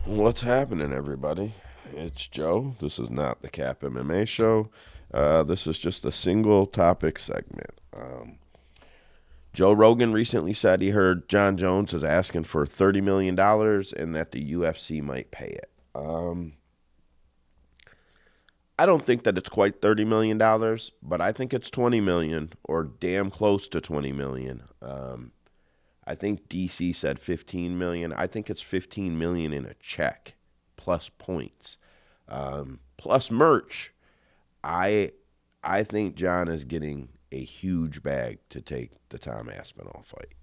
What's happening, everybody? It's Joe. This is not the Cap MMA show. This is just a single topic segment. Joe Rogan recently said he heard Jon Jones is asking for $30 million and that the UFC might pay it. I don't think that it's quite $30 million, but I think it's 20 million or damn close to 20 million. I think DC said 15 million. I think it's 15 million in a check plus points. Plus merch. I I think John is getting a huge bag to take the Tom Aspinall fight.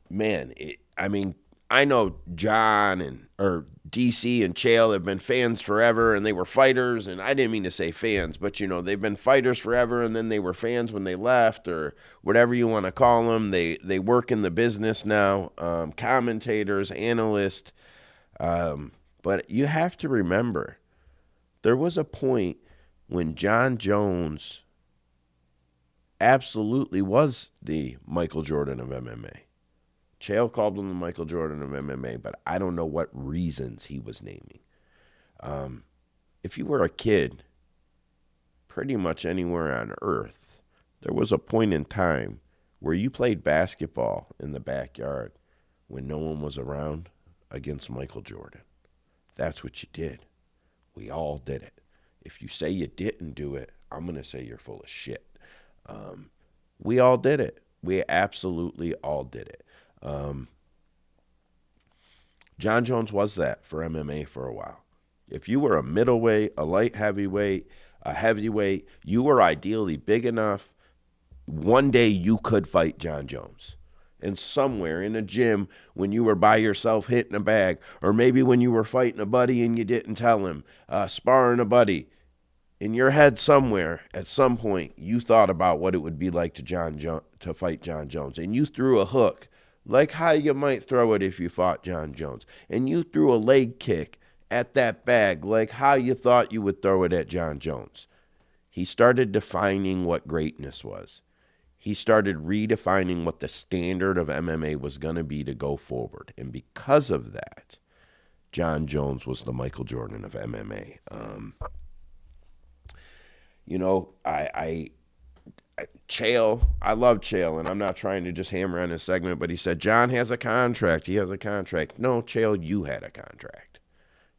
Man, I mean, I know John and or DC and Chael have been fans forever, and they were fighters. And I didn't mean to say fans, but they've been fighters forever, and then they were fans when they left, or whatever you want to call them. They work in the business now, commentators, analysts. But you have to remember, there was a point when Jon Jones absolutely was the Michael Jordan of MMA. Chael called him the Michael Jordan of MMA, but I don't know what reasons he was naming. If you were a kid, pretty much anywhere on earth, there was a point in time where you played basketball in the backyard when no one was around against Michael Jordan. That's what you did. We all did it. If you say you didn't do it, I'm going to say you're full of shit. We all did it. We absolutely all did it. Jon Jones was that for MMA for a while. If you were a middleweight, a light heavyweight, a heavyweight, you were ideally big enough. One day you could fight Jon Jones. And somewhere in a gym when you were by yourself hitting a bag, or maybe when you were fighting a buddy and you didn't tell him, sparring a buddy, in your head somewhere at some point you thought about what it would be like to fight Jon Jones, and you threw a hook like how you might throw it if you fought Jon Jones, and you threw a leg kick at that bag like how you thought you would throw it at Jon Jones. He started defining what greatness was. He started redefining what the standard of MMA was going to be to go forward. And because of that, Jon Jones was the Michael Jordan of MMA. You know, Chael, I love Chael, and I'm not trying to just hammer on his segment, but he said, John has a contract. He has a contract. No, Chael, you had a contract.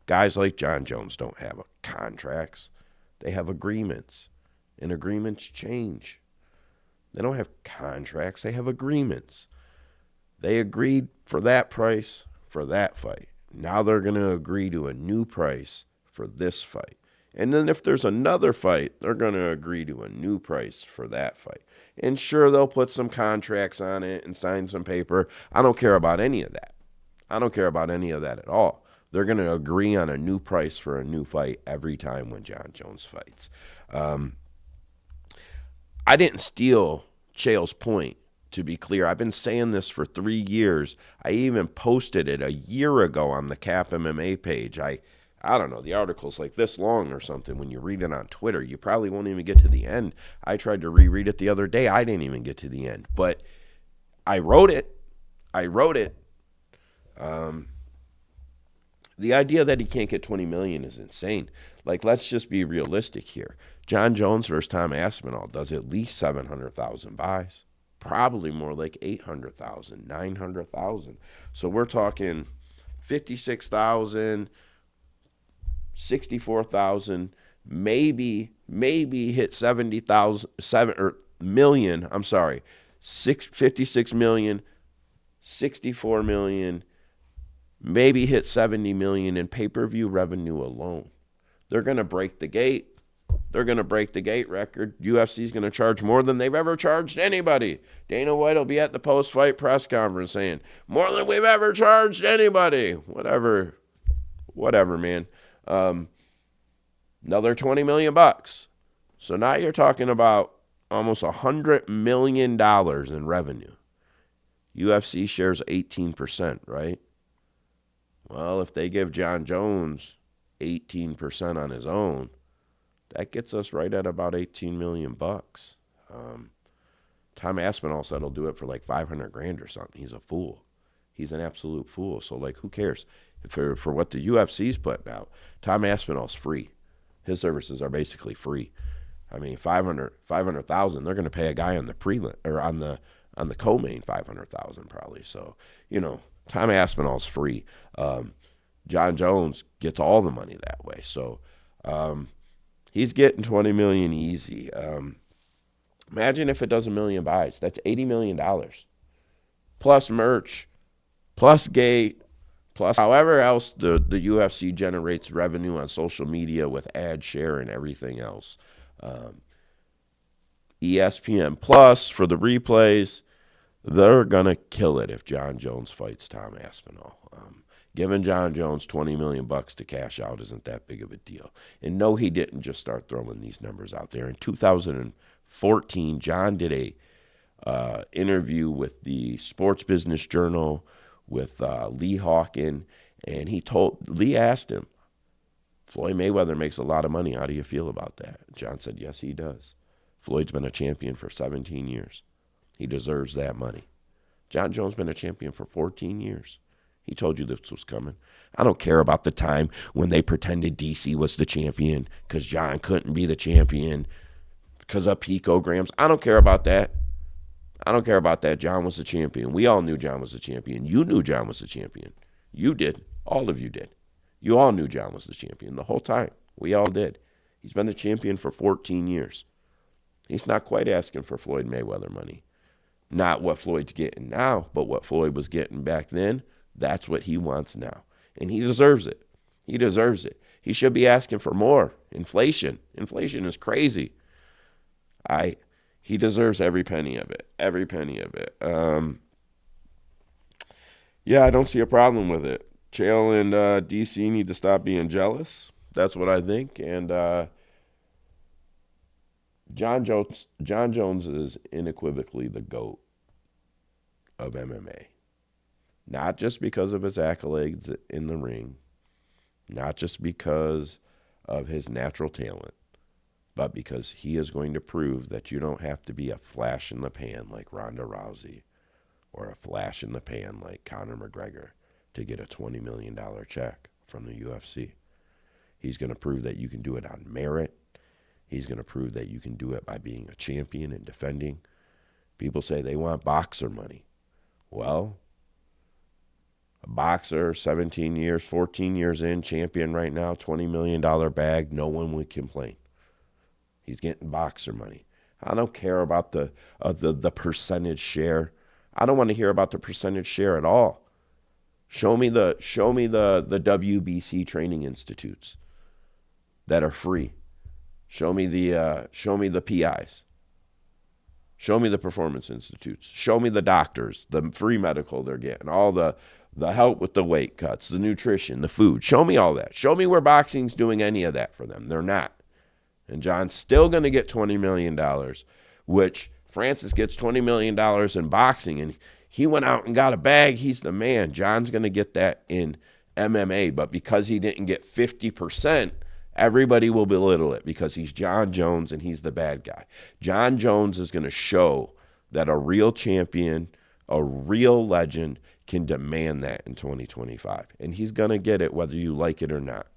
Guys like Jon Jones don't have contracts. They have agreements, and agreements change. They don't have contracts. They have agreements. They agreed for that price for that fight. Now they're going to agree to a new price for this fight. And then if there's another fight, they're going to agree to a new price for that fight. And sure, they'll put some contracts on it and sign some paper. I don't care about any of that. I don't care about any of that at all. They're going to agree on a new price for a new fight every time when Jon Jones fights. I didn't steal Chael's point, to be clear. I've been saying this for 3 years. I even posted it a year ago on the Cap MMA page. I don't know, the article's like this long or something. When you read it on Twitter, you probably won't even get to the end. I tried to reread it the other day. I didn't even get to the end. But I wrote it. The idea that he can't get 20 million is insane. Like, let's just be realistic here. Jon Jones versus Tom Aspinall does at least 700,000 buys. Probably more like 800,000, 900,000. So we're talking 56,000, 64,000, maybe hit 70,000, 7 or million, I'm sorry. 56 million, 64 million, maybe hit 70 million in pay-per-view revenue alone. They're going to break the gate. They're going to break the gate record. UFC is going to charge more than they've ever charged anybody. Dana White will be at the post-fight press conference saying, more than we've ever charged anybody. Whatever, man. Another 20 million bucks. So now you're talking about almost $100 million in revenue. UFC shares 18%, right? Well, if they give Jon Jones 18% on his own, that gets us right at about 18 million bucks. Tom Aspinall said he'll do it for like 500 grand or something. He's a fool. He's an absolute fool. So, like, who cares? For what the UFC's putting out, Tom Aspinall's free. His services are basically free. I mean, 500,000. They're going to pay a guy on the prelim or on the co-main 500,000 probably. So, Tom Aspinall's free. Jon Jones gets all the money that way. So, he's getting 20 million easy. Imagine if it does a million buys. That's $80 million plus merch, plus gate, plus however else the UFC generates revenue on social media with ad share and everything else. ESPN Plus for the replays, they're going to kill it if Jon Jones fights Tom Aspinall. Giving Jon Jones $20 million to cash out isn't that big of a deal. And no, he didn't just start throwing these numbers out there. In 2014, Jon did a interview with the Sports Business Journal with Lee Hawken, and Lee asked him, Floyd Mayweather makes a lot of money. How do you feel about that? Jon said, yes, he does. Floyd's been a champion for 17 years. He deserves that money. Jon Jones been a champion for 14 years. He told you this was coming. I don't care about the time when they pretended DC was the champion because Jon couldn't be the champion because of picograms. I don't care about that. I don't care about that. Jon was the champion. We all knew Jon was the champion. You knew Jon was the champion. You did. All of you did. You all knew Jon was the champion the whole time. We all did. He's been the champion for 14 years. He's not quite asking for Floyd Mayweather money. Not what Floyd's getting now, but what Floyd was getting back then. That's what he wants now. And he deserves it. He deserves it. He should be asking for more. Inflation. Inflation is crazy. He deserves every penny of it. Every penny of it. Yeah, I don't see a problem with it. Chael and DC need to stop being jealous. That's what I think. And Jon Jones is unequivocally the GOAT of MMA. Not just because of his accolades in the ring, not just because of his natural talent, but because he is going to prove that you don't have to be a flash in the pan like Ronda Rousey or a flash in the pan like Conor McGregor to get a $20 million check from the UFC. He's going to prove that you can do it on merit. He's going to prove that you can do it by being a champion and defending. People say they want boxer money. Well, a boxer, 17 years, 14 years in, champion right now, $20 million bag, no one would complain. He's getting boxer money. I don't care about the percentage share. I don't want to hear about the percentage share at all. Show me the WBC training institutes that are free. Show me the PIs. Show me the performance institutes. Show me the doctors, the free medical they're getting, all the help with the weight cuts, the nutrition, the food. Show me all that. Show me where boxing's doing any of that for them. They're not. And Jon's still going to get $20 million, which Francis gets $20 million in boxing, and he went out and got a bag. He's the man. Jon's going to get that in MMA, but because he didn't get 50%, everybody will belittle it because he's Jon Jones and he's the bad guy. Jon Jones is going to show that a real champion, a real legend can demand that in 2025. And he's going to get it whether you like it or not.